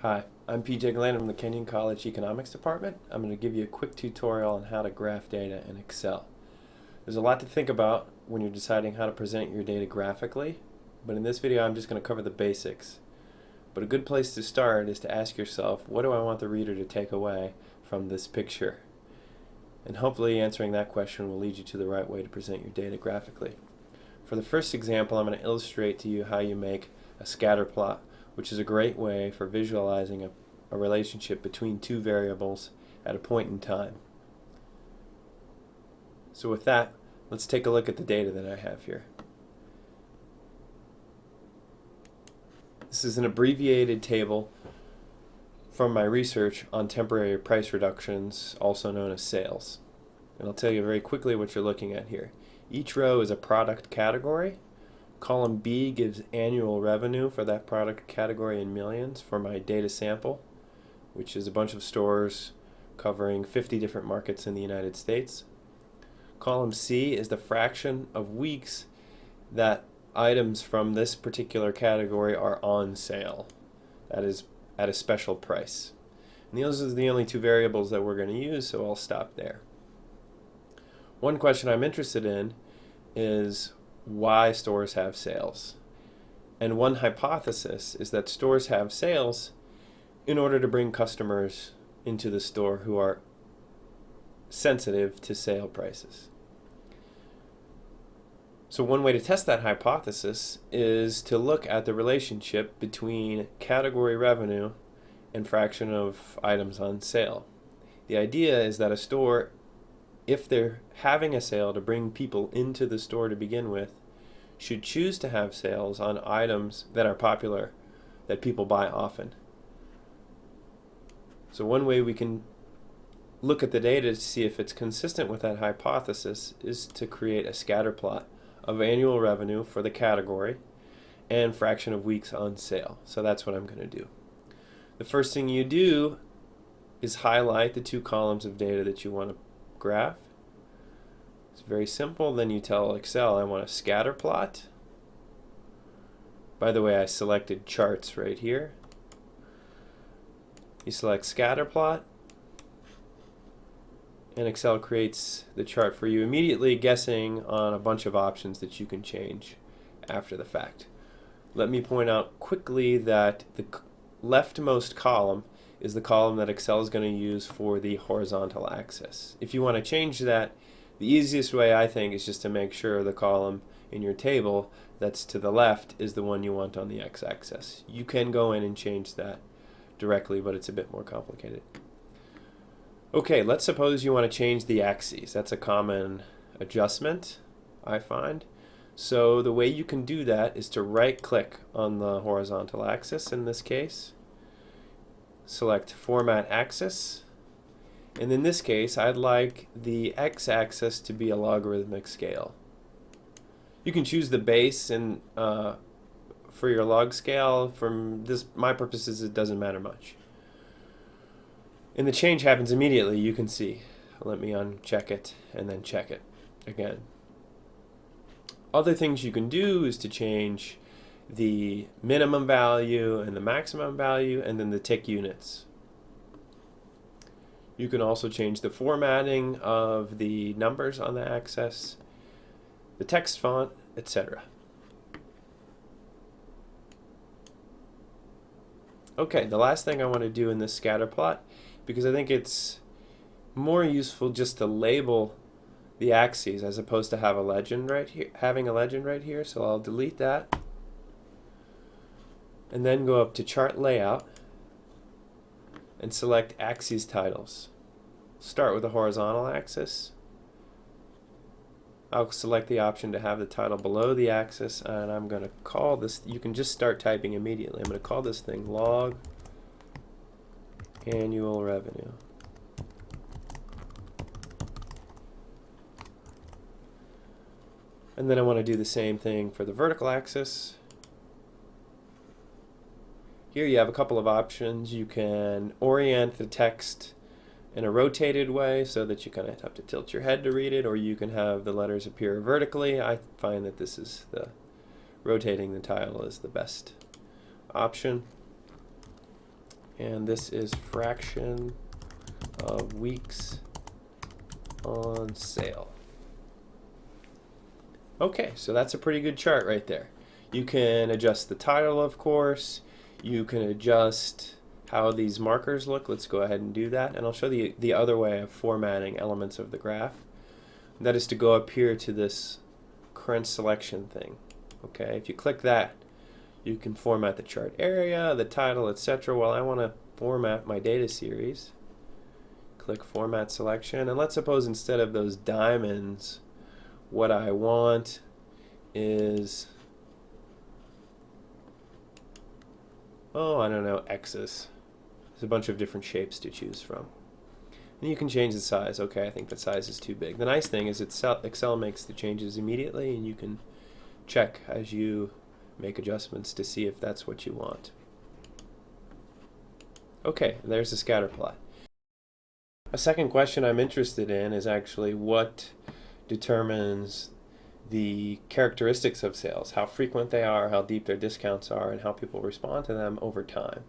Hi, I'm PJ Glandon from the Kenyon College Economics Department. I'm going to give you a quick tutorial on how to graph data in Excel. There's a lot to think about when you're deciding how to present your data graphically, but in this video I'm just going to cover the basics. But a good place to start is to ask yourself, what do I want the reader to take away from this picture? And hopefully answering that question will lead you to the right way to present your data graphically. For the first example, I'm going to illustrate to you how you make a scatter plot, which is a great way for visualizing a relationship between two variables at a point in time. So with that, let's take a look at the data that I have here. This is an abbreviated table from my research on temporary price reductions, also known as sales. And I'll tell you very quickly what you're looking at here. Each row is a product category. Column B gives annual revenue for that product category in millions for my data sample, which is a bunch of stores covering 50 different markets in the United States. Column C is the fraction of weeks that items from this particular category are on sale. That is at a special price. And those are the only two variables that we're going to use, so I'll stop there. One question I'm interested in is why stores have sales. And one hypothesis is that stores have sales in order to bring customers into the store who are sensitive to sale prices. So one way to test that hypothesis is to look at the relationship between category revenue and fraction of items on sale. The idea is that a store, if they're having a sale to bring people into the store to begin with, should choose to have sales on items that are popular, that people buy often. So one way we can look at the data to see if it's consistent with that hypothesis is to create a scatter plot of annual revenue for the category and fraction of weeks on sale. So that's what I'm going to do. The first thing you do is highlight the two columns of data that you want to graph. It's very simple. Then you tell Excel, I want a scatter plot. By the way, I selected charts right here. You select scatter plot, and Excel creates the chart for you, immediately guessing on a bunch of options that you can change after the fact. Let me point out quickly that the leftmost column is the column that Excel is going to use for the horizontal axis. If you want to change that, the easiest way, I think, is just to make sure the column in your table that's to the left is the one you want on the x-axis. You can go in and change that directly, but it's a bit more complicated. Okay, let's suppose you want to change the axes. That's a common adjustment, I find. So the way you can do that is to right-click on the horizontal axis in this case. Select Format Axis. And in this case, I'd like the x-axis to be a logarithmic scale. You can choose the base and for your log scale. From my purposes, it doesn't matter much. And the change happens immediately, you can see. Let me uncheck it and then check it again. Other things you can do is to change the minimum value and the maximum value and then the tick units. You can also change the formatting of the numbers on the axis, the text font, etc. Okay, the last thing I want to do in this scatter plot, because I think it's more useful just to label the axes as opposed to have a legend right here, having a legend right here. So I'll delete that and then go up to Chart Layout and select Axes Titles. Start with the horizontal axis. I'll select the option to have the title below the axis, and I'm going to call this, you can just start typing immediately. I'm going to call this thing Log Annual Revenue. And then I want to do the same thing for the vertical axis. Here you have a couple of options. You can orient the text in a rotated way so that you kind of have to tilt your head to read it, or you can have the letters appear vertically. I find that this is rotating the title is the best option. and this is fraction of weeks on sale. Okay, so that's a pretty good chart right there. You can adjust the title, of course. You can adjust how these markers look. Let's go ahead and do that, and I'll show the other way of formatting elements of the graph. That is to go up here to this current selection thing. Okay, if you click that, you can format the chart area, the title, etc. Well, I want to format my data series. Click Format Selection, and let's suppose instead of those diamonds, what I want is, oh, I don't know, X's. There's a bunch of different shapes to choose from. And you can change the size. Okay, I think the size is too big. The nice thing is Excel makes the changes immediately, and you can check as you make adjustments to see if that's what you want. Okay, there's the scatter plot. A second question I'm interested in is actually what determines the characteristics of sales, how frequent they are, how deep their discounts are, and how people respond to them over time.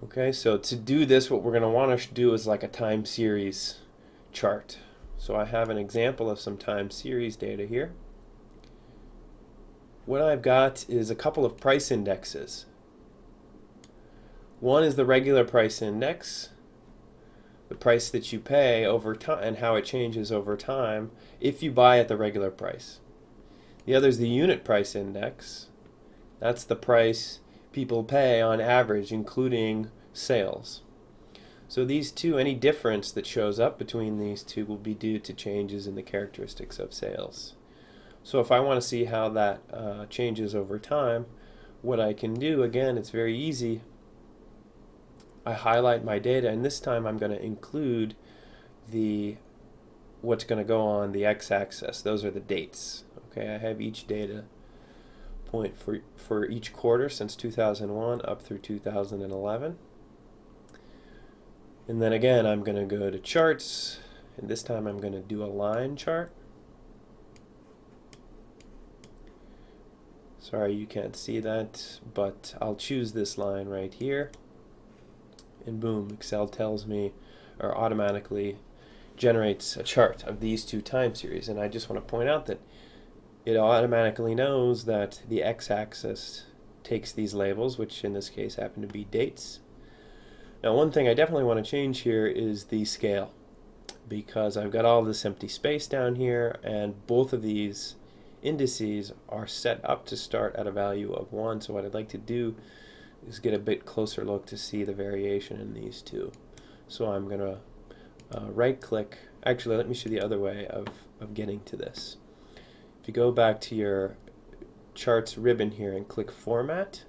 Okay, so to do this, what we're going to want to do is like a time series chart. So I have an example of some time series data here. What I've got is a couple of price indexes. One is the regular price index, the price that you pay over time and how it changes over time if you buy at the regular price. The other is the unit price index. That's the price people pay on average, including sales. So these two, any difference that shows up between these two will be due to changes in the characteristics of sales. So if I want to see how that changes over time, what I can do, again, it's very easy. I highlight my data, and this time I'm going to include what's going to go on the x-axis. Those are the dates. Okay, I have each data point for each quarter since 2001 up through 2011. And then again, I'm going to go to charts, and this time I'm going to do a line chart. Sorry, you can't see that, but I'll choose this line right here. And boom, Excel tells me, or automatically generates a chart of these two time series. And I just want to point out that it automatically knows that the x-axis takes these labels, which in this case happen to be dates. Now, one thing I definitely want to change here is the scale, because I've got all this empty space down here, and both of these indices are set up to start at a value of 1. So what I'd like to do is get a bit closer look to see the variation in these two. So I'm going to right click. Actually, let me show you the other way of getting to this. If you go back to your charts ribbon here and click Format,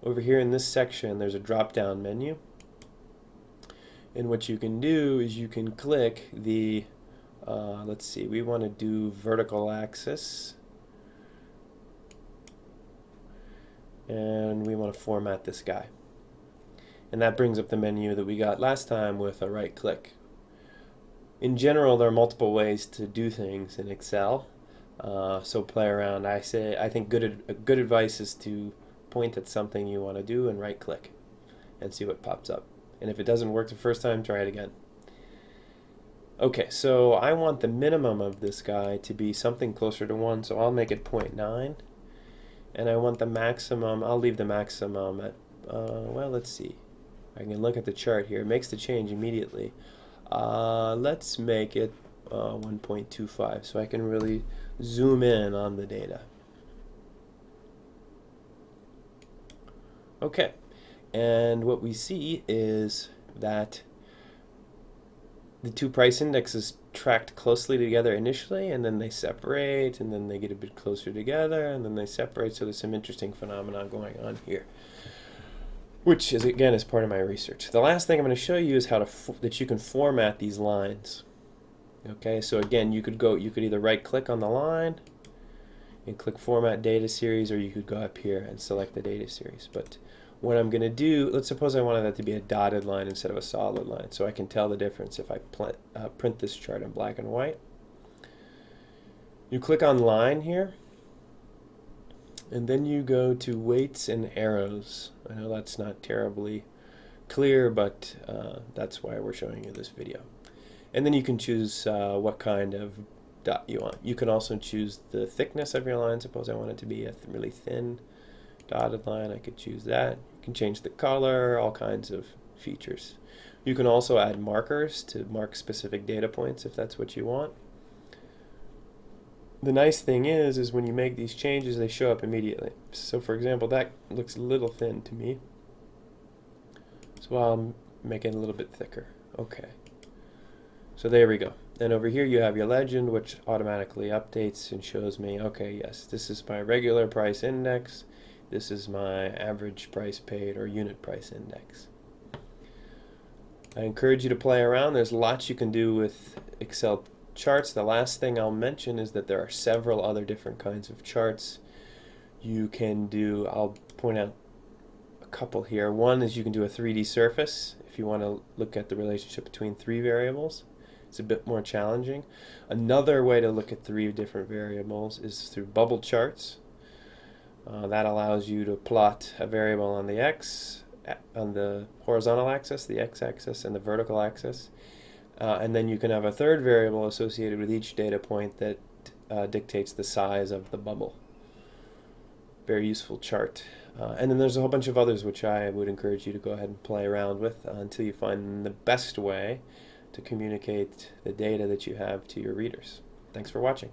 over here in this section there's a drop down menu, and what you can do is you can click the let's see, we want to do vertical axis, and we want to format this guy, and that brings up the menu that we got last time with a right click. In general, there are multiple ways to do things in Excel, so play around. I think good advice is to point at something you want to do and right click and see what pops up, and if it doesn't work the first time, try it again. Okay, so I want the minimum of this guy to be something closer to 1, so I'll make it 0.9. And I want the maximum, I'll leave the maximum at, well, let's see. I can look at the chart here. It makes the change immediately. Let's make it 1.25 so I can really zoom in on the data. Okay, and what we see is that the two price indexes tracked closely together initially, and then they separate, and then they get a bit closer together, and then they separate. So there's some interesting phenomena going on here, which is again is part of my research. The last thing I'm going to show you is how that you can format these lines. Okay, so again, you could either right click on the line and click Format Data Series, or you could go up here and select the data series. But what I'm going to do, let's suppose I wanted that to be a dotted line instead of a solid line, so I can tell the difference if I print this chart in black and white. You click on Line here, and then you go to Weights and Arrows. I know that's not terribly clear, but that's why we're showing you this video. And then you can choose what kind of dot you want. You can also choose the thickness of your line. Suppose I want it to be a really thin dotted line, I could choose that. You can change the color, all kinds of features. You can also add markers to mark specific data points if that's what you want. The nice thing is when you make these changes, they show up immediately. So for example, that looks a little thin to me. So I'll make it a little bit thicker. Okay. So there we go. And over here you have your legend, which automatically updates and shows me, okay, yes, this is my regular price index. This is my average price paid or unit price index. I encourage you to play around. There's lots you can do with Excel charts. The last thing I'll mention is that there are several other different kinds of charts you can do. I'll point out a couple here. One is you can do a 3D surface if you want to look at the relationship between three variables. It's a bit more challenging. Another way to look at three different variables is through bubble charts. That allows you to plot a variable on the on the horizontal axis, the x-axis, and the vertical axis. And then you can have a third variable associated with each data point that dictates the size of the bubble. Very useful chart. And then there's a whole bunch of others which I would encourage you to go ahead and play around with until you find the best way to communicate the data that you have to your readers. Thanks for watching.